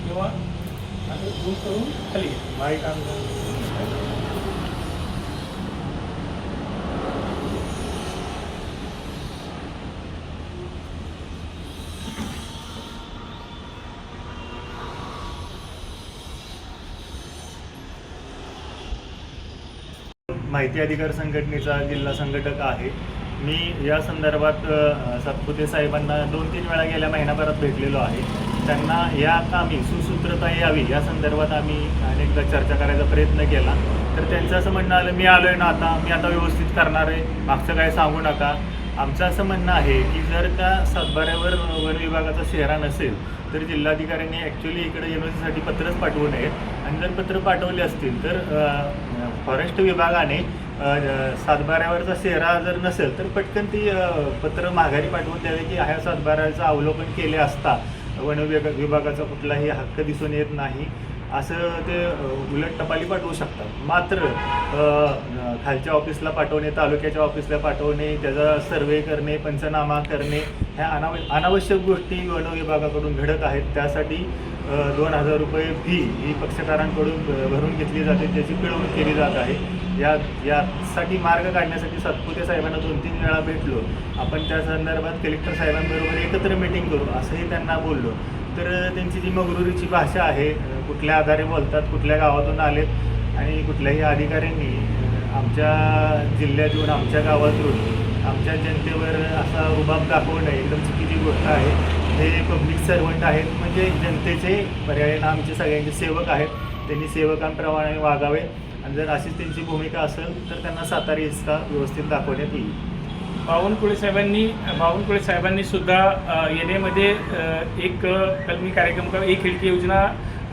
किंवा असं झूम करून खाली माईक ऑन माहिती अधिकार संघटनेचा जिल्हा संघटक आहे। मी या संदर्भात सातपुते साहेबांना 2-3 वेळा गेल्या महिनाभरात भेटलेलो आहे। त्यांना या कामी सुसूत्रता यावी या संदर्भात आम्ही अनेकदा चर्चा करायचा प्रयत्न केला, तर त्यांचं असं म्हणणं आलं, मी आलोय ना, मी आता व्यवस्थित करणार आहे, मागचं काय सांगू नका। आमचं असं म्हणणं आहे की जर का सातबाऱ्यावर वन विभागाचा चेहरा नसेल तर जिल्हाधिकाऱ्यांनी ॲक्च्युली इकडे एमएससीसाठी पत्रच पाठवू नये, आणि जर पत्र पाठवले असतील तर फॉरेस्ट विभागाने सातबाऱ्यावरचा चेहरा जर नसेल तर पटकन ती पत्र माघारी पाठवून द्यावे की ह्या सातबाऱ्याचं अवलोकन केले असता वन विभागाचा कुठलाही हक्क दिसून येत नाही, असं ते उलट टपाली पाठवू शकतात। मात्र खालच्या ऑफिसला पाठवणे, तालुक्याच्या ऑफिसला पाठवणे, त्याचा सर्वे करणे, पंचनामा करणे, ह्या अनावश्यक गोष्टी वन विभागाकडून घडत आहेत। त्यासाठी 2000 रुपये फी ही पक्षकारांकडून भरून घेतली जाते, त्याची पिळवणूक केली जात आहे। यासाठी मार्ग काढण्यासाठी सातपुते साहेबांना 2-3 वेळा भेटलो आपण, त्या संदर्भात कलेक्टर साहेबांबरोबर एकत्र मीटिंग करू असंही त्यांना बोललो, तर त्यांची जी मगरुरीची भाषा आहे, कुठल्या आधारे बोलतात, कुठल्या गावातून आलेत आणि कुठल्याही अधिकाऱ्यांनी आमच्या जिल्ह्यात येऊन, आमच्या गावात येऊन आमच्या जनतेवर असा रुबाब दाखवणं एकदम चुकीची गोष्ट आहे। हे पब्लिक सर्वंट आहेत, म्हणजे जनतेचे पर्यायानं आमचे सगळ्यांचे सेवक आहेत, त्यांनी सेवकांप्रमाणे वागावे, आणि जर अशीच त्यांची भूमिका असेल तर त्यांना सातारा हिस्सा व्यवस्थित दाखवण्यात येईल। बावनकुळे साहेबांनी सुद्धा येण्यामध्ये एक कलमी कार्यक्रम, एक खिडकी योजना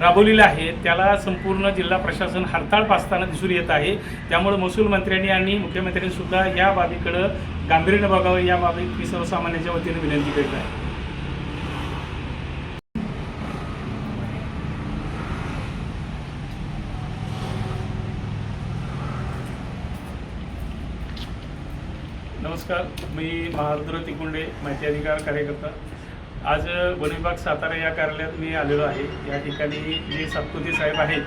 राबवलेला आहे, त्याला संपूर्ण जिल्हा प्रशासन हरताळ पासताना दिसून येत आहे। त्यामुळे महसूल मंत्र्यांनी आणि मुख्यमंत्र्यांनी सुद्धा या बाबीकडे गांभीर्याने बघावं, या बाबीत मी सर्वसामान्यांच्या वतीने विनंती करीत आहे। नमस्कार, मी महारुद्र तिकुंडे, माहिती अधिकार कार्यकर्ता। आज वन विभाग सातारा या कार्यालयात मी आलेलो आहे। या ठिकाणी जे सातपुते साहेब आहेत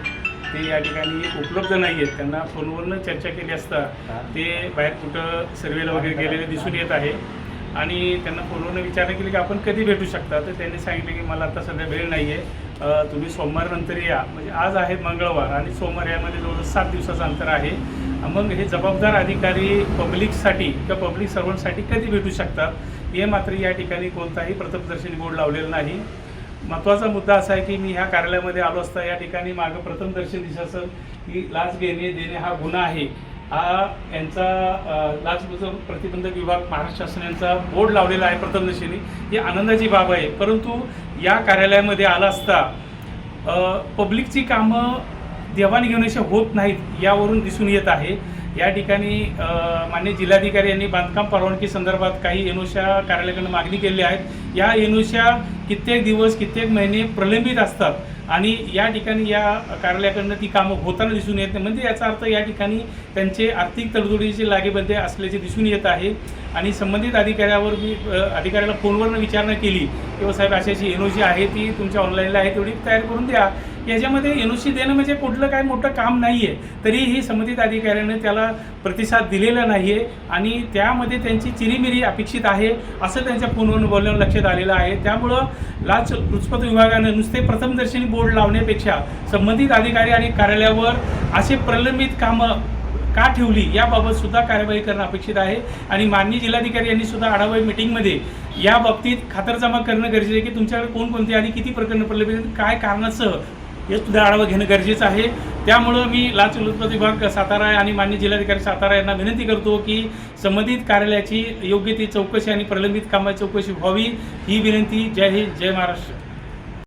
ते या ठिकाणी उपलब्ध नाही आहेत, त्यांना फोनवरनं चर्चा केली असता ते बाहेर कुठं सर्वेला वगैरे गेलेले दिसून येत आहे, आणि त्यांना फोनवरनं विचारणा केली की आपण कधी भेटू शकता, तर त्यांनी सांगितले की मला आता सध्या वेळ नाही आहे, तुम्ही सोमवारनंतर या। म्हणजे आज आहे मंगळवार आणि सोमवार, यामध्ये जवळजवळ 7 दिवसाचं अंतर आहे। मग हे जबाबदार अधिकारी पब्लिकसाठी किंवा पब्लिक सर्वंटसाठी कधी भेटू शकतात, हे मात्र या ठिकाणी कोणताही प्रथमदर्शनी बोर्ड लावलेला नाही। महत्त्वाचा मुद्दा असा आहे की मी ह्या कार्यालयामध्ये आलो असता या ठिकाणी मागं प्रथमदर्शनी दिसत असेल की लाच घेणे देणे हा गुन्हा आहे, हा यांचा लाचलुचपत प्रतिबंधक विभाग महाराष्ट्र शासन यांचा बोर्ड लावलेला आहे प्रथमदर्शनी, ही आनंदाची बाब आहे। परंतु या कार्यालयामध्ये आला असता पब्लिकची कामं देवाणघेवाणीशी होत नाहीत यावरून दिसून येत आहे। या ठिकाणी माननीय जिल्हाधिकारी यांनी बांधकाम परवानगी संदर्भात काही एनओशा कार्यालयाकडून मागणी केली आहेत। या एनओशा कित्येक दिवस, कित्येक महिने प्रलंबित असतात, आणि या ठिकाणी या कार्यालयाकडनं ती कामं होताना दिसून येत नाही। म्हणजे याचा अर्थ या ठिकाणी त्यांचे आर्थिक तडजोडीचे लागेबंदे असल्याचे दिसून येत आहे। आणि संबंधित अधिकाऱ्याला फोनवरनं विचारणा केली की साहेब अशाची एनओसी आहे, ती तुमच्या ऑनलाईनला आहे, तेवढी तयार करून द्या। याच्यामध्ये एनओसी देणं म्हणजे कुठलं काय मोठं काम नाही आहे, तरीही संबंधित अधिकाऱ्याने त्याला प्रतिसाद दिलेला नाही आहे, आणि त्यामध्ये त्यांची चिरीमिरी अपेक्षित आहे असं त्यांच्या फोनवरून बोलण्यावर लक्षात आलेलं आहे। त्यामुळं लाचलुचपत विभागानं नुसते प्रथमदर्शनी बोर्ड लावण्यापेक्षा संबंधित अधिकारी आणि कार्यालयावर असे प्रलंबित कामं का ठेवली याबाबत सुद्धा कार्यवाही करणं अपेक्षित आहे। आणि माननीय जिल्हाधिकारी यांनी सुद्धा आढावा मीटिंगमध्ये या बाबतीत खातरजमा करणं गरजेचं आहे की तुमच्याकडे कोणकोणती आणि किती प्रकरणं प्रलंबित, काय कारणासह, हे सुद्धा आढावा घेणं गरजेचं आहे। त्यामुळं मी लाचलुचपत विभाग सातारा आणि माननीय जिल्हाधिकारी सातारा यांना विनंती करतो की संबंधित कार्यालयाची योग्य ती चौकशी आणि प्रलंबित कामाची चौकशी व्हावी, ही विनंती। जय हिंद, जय महाराष्ट्र।